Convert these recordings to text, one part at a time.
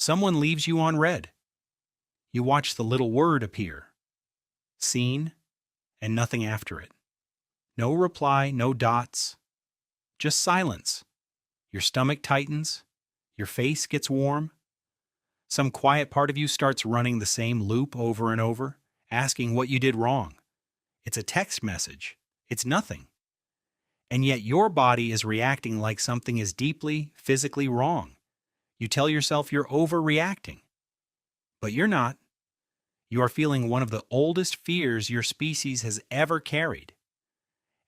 Someone leaves you on red. You watch the little word appear. Seen, and nothing after it. No reply, no dots. Just silence. Your stomach tightens. Your face gets warm. Some quiet part of you starts running the same loop over and over, asking what you did wrong. It's a text message. It's nothing. And yet your body is reacting like something is deeply, physically wrong. You tell yourself you're overreacting. But you're not. You are feeling one of the oldest fears your species has ever carried.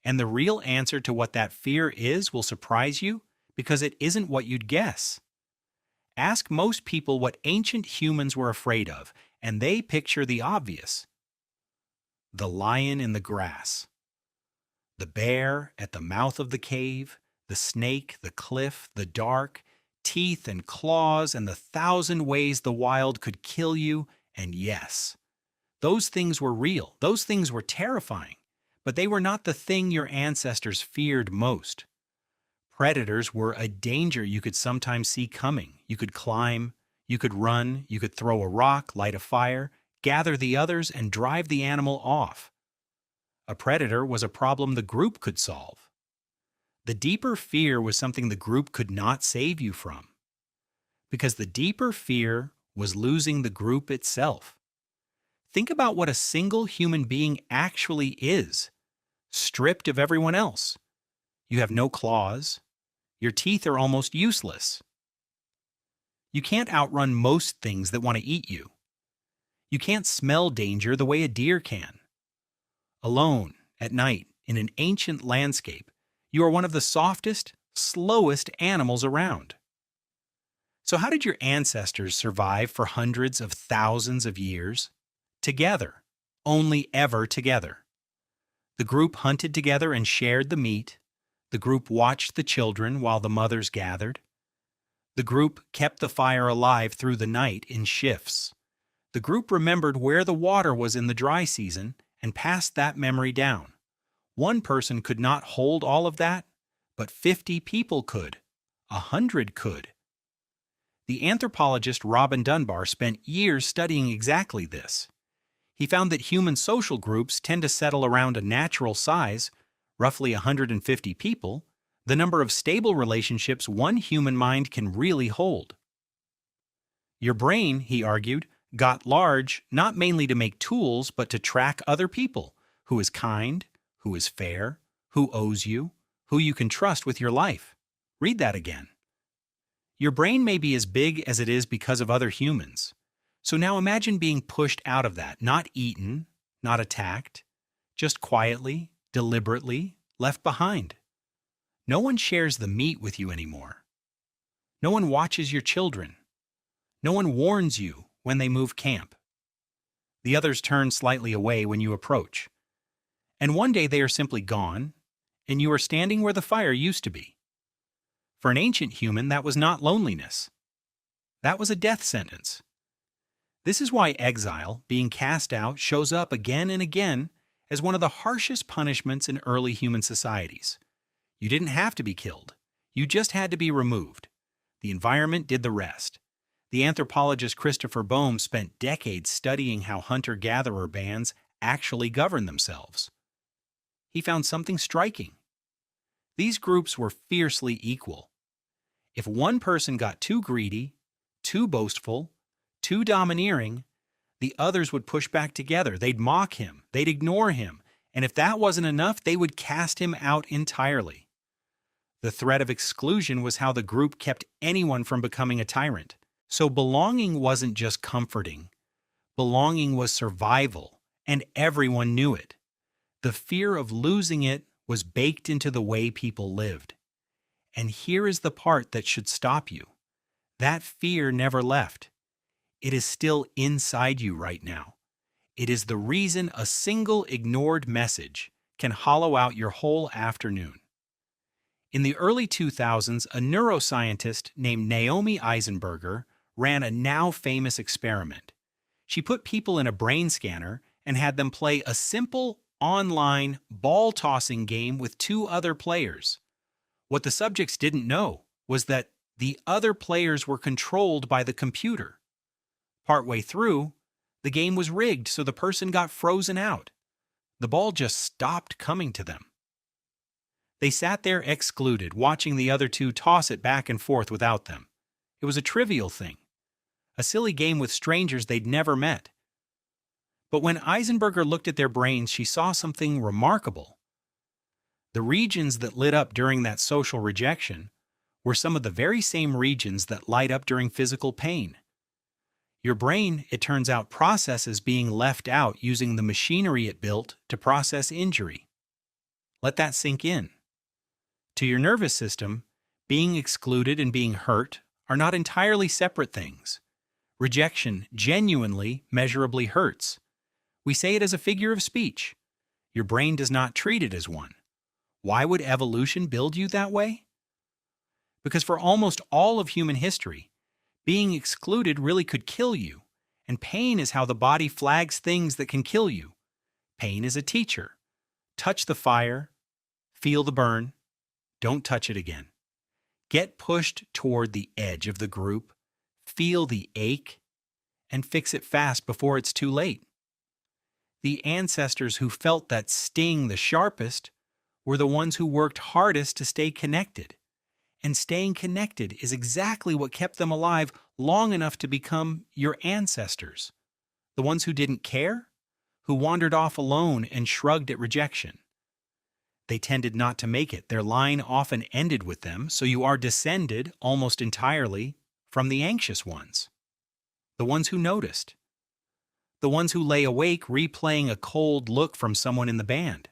And the real answer to what that fear is will surprise you because it isn't what you'd guess. Ask most people what ancient humans were afraid of, and they picture the obvious. The lion in the grass. The bear at the mouth of the cave, the snake, the cliff, the dark, teeth and claws, and the 1,000 ways the wild could kill you, and yes, those things were real, those things were terrifying, but they were not the thing your ancestors feared most. Predators were a danger you could sometimes see coming. You could climb, you could run, you could throw a rock, light a fire, gather the others, and drive the animal off. A predator was a problem the group could solve. The deeper fear was something the group could not save you from. Because the deeper fear was losing the group itself. Think about what a single human being actually is, stripped of everyone else. You have no claws. Your teeth are almost useless. You can't outrun most things that want to eat you. You can't smell danger the way a deer can. Alone, at night, in an ancient landscape, you are one of the softest, slowest animals around. So how did your ancestors survive for hundreds of thousands of years? Together. Only ever together. The group hunted together and shared the meat. The group watched the children while the mothers gathered. The group kept the fire alive through the night in shifts. The group remembered where the water was in the dry season and passed that memory down. One person could not hold all of that, but 50 people could. 100 could. The anthropologist Robin Dunbar spent years studying exactly this. He found that human social groups tend to settle around a natural size, roughly 150 people, the number of stable relationships one human mind can really hold. Your brain, he argued, got large not mainly to make tools but to track other people, who is kind, who is fair, who owes you, who you can trust with your life. Read that again. Your brain may be as big as it is because of other humans. So now imagine being pushed out of that, not eaten, not attacked, just quietly, deliberately, left behind. No one shares the meat with you anymore. No one watches your children. No one warns you when they move camp. The others turn slightly away when you approach. And one day they are simply gone, and you are standing where the fire used to be. For an ancient human, that was not loneliness. That was a death sentence. This is why exile, being cast out, shows up again and again as one of the harshest punishments in early human societies. You didn't have to be killed. You just had to be removed. The environment did the rest. The anthropologist Christopher Boehm spent decades studying how hunter-gatherer bands actually govern themselves. He found something striking. These groups were fiercely equal. If one person got too greedy, too boastful, too domineering, the others would push back together. They'd mock him. They'd ignore him. And if that wasn't enough, they would cast him out entirely. The threat of exclusion was how the group kept anyone from becoming a tyrant. So belonging wasn't just comforting. Belonging was survival, and everyone knew it. The fear of losing it was baked into the way people lived. And here is the part that should stop you. That fear never left. It is still inside you right now. It is the reason a single ignored message can hollow out your whole afternoon. In the early 2000s, a neuroscientist named Naomi Eisenberger ran a now famous experiment. She put people in a brain scanner and had them play a simple, online, ball-tossing game with two other players. What the subjects didn't know was that The other players were controlled by the computer. Partway through, the game was rigged so the person got frozen out. The ball just stopped coming to them. They sat there excluded, watching the other two toss it back and forth without them. It was a trivial thing, a silly game with strangers they'd never met. But when Eisenberger looked at their brains, she saw something remarkable. The regions that lit up during that social rejection were some of the very same regions that light up during physical pain. Your brain, it turns out, processes being left out using the machinery it built to process injury. Let that sink in. To your nervous system, being excluded and being hurt are not entirely separate things. Rejection genuinely, measurably hurts. We say it as a figure of speech. Your brain does not treat it as one. Why would evolution build you that way? Because for almost all of human history, being excluded really could kill you, and pain is how the body flags things that can kill you. Pain is a teacher. Touch the fire, feel the burn, don't touch it again. Get pushed toward the edge of the group, feel the ache, and fix it fast before it's too late. The ancestors who felt that sting the sharpest were the ones who worked hardest to stay connected. And staying connected is exactly what kept them alive long enough to become your ancestors. The ones who didn't care, who wandered off alone and shrugged at rejection. They tended not to make it. Their line often ended with them, so you are descended almost entirely from the anxious ones. The ones who noticed. The ones who lay awake replaying a cold look from someone in the band.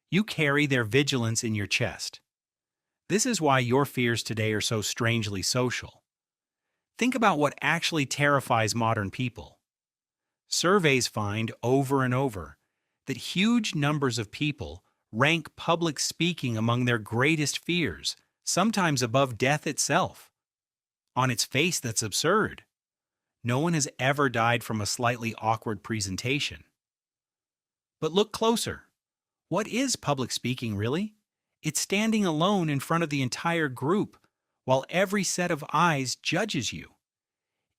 You carry their vigilance in your chest. This is why your fears today are so strangely social. Think about what actually terrifies modern people. Surveys find over and over that huge numbers of people rank public speaking among their greatest fears, sometimes above death itself. On its face, that's absurd. No one has ever died from a slightly awkward presentation. But look closer. What is public speaking really? It's standing alone in front of the entire group while every set of eyes judges you.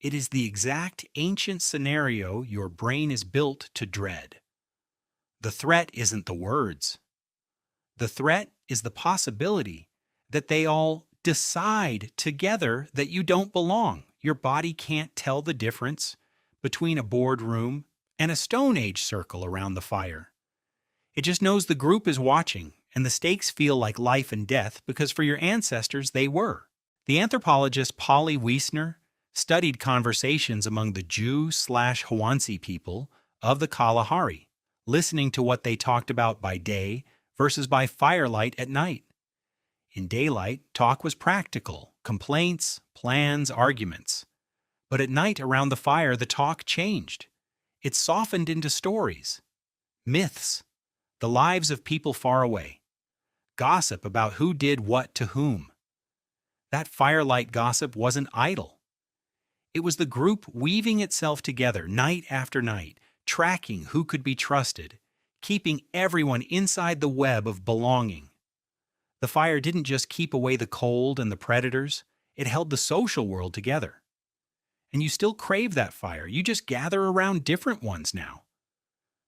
It is the exact ancient scenario your brain is built to dread. The threat isn't the words. The threat is the possibility that they all decide together that you don't belong. Your body can't tell the difference between a boardroom and a Stone Age circle around the fire. It just knows the group is watching, and the stakes feel like life and death because for your ancestors they were. The anthropologist Polly Wiesner studied conversations among the Jew/Hwansi people of the Kalahari, listening to what they talked about by day versus by firelight at night. In daylight, talk was practical, complaints, plans, arguments. But at night around the fire, the talk changed. It softened into stories, myths, the lives of people far away, gossip about who did what to whom. That firelight gossip wasn't idle. It was the group weaving itself together night after night, tracking who could be trusted, keeping everyone inside the web of belonging. The fire didn't just keep away the cold and the predators, it held the social world together. And you still crave that fire, you just gather around different ones now.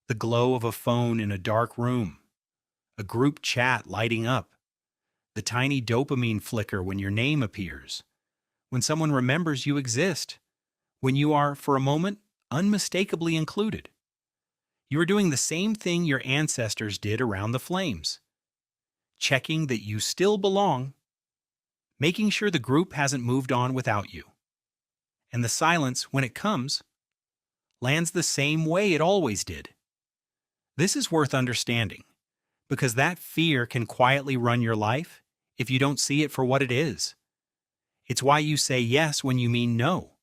The glow of a phone in a dark room, a group chat lighting up, the tiny dopamine flicker when your name appears, when someone remembers you exist, when you are, for a moment, unmistakably included. You are doing the same thing your ancestors did around the flames, checking that you still belong, making sure the group hasn't moved on without you. And the silence, when it comes, lands the same way it always did. This is worth understanding, because that fear can quietly run your life if you don't see it for what it is. It's why you say yes when you mean no.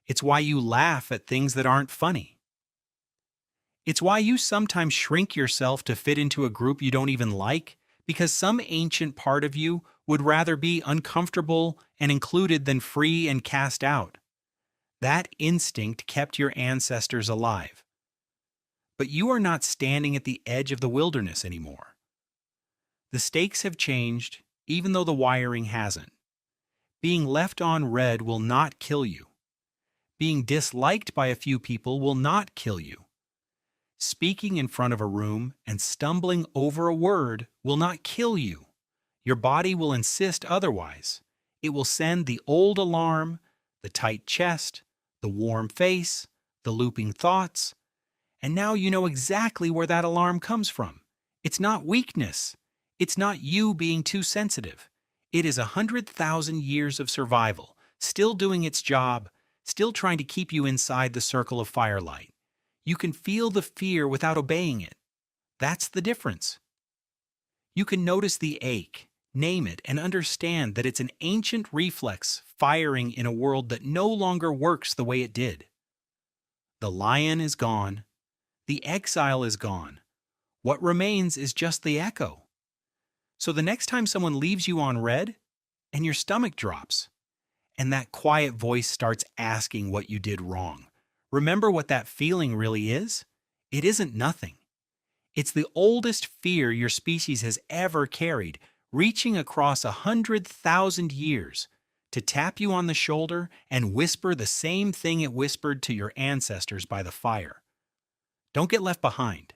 It's why you laugh at things that aren't funny. It's why you sometimes shrink yourself to fit into a group you don't even like, because some ancient part of you would rather be uncomfortable and included than free and cast out. That instinct kept your ancestors alive. But you are not standing at the edge of the wilderness anymore. The stakes have changed, even though the wiring hasn't. Being left on red will not kill you. Being disliked by a few people will not kill you. Speaking in front of a room and stumbling over a word will not kill you. Your body will insist otherwise. It will send the old alarm, the tight chest, the warm face, the looping thoughts. And now you know exactly where that alarm comes from. It's not weakness. It's not you being too sensitive. It is 100,000 years of survival, still doing its job, still trying to keep you inside the circle of firelight. You can feel the fear without obeying it. That's the difference. You can notice the ache, name it, and understand that it's an ancient reflex firing in a world that no longer works the way it did. The lion is gone. The exile is gone. What remains is just the echo. So the next time someone leaves you on red, and your stomach drops, and that quiet voice starts asking what you did wrong, remember what that feeling really is? It isn't nothing. It's the oldest fear your species has ever carried, reaching across 100,000 years to tap you on the shoulder and whisper the same thing it whispered to your ancestors by the fire. Don't get left behind.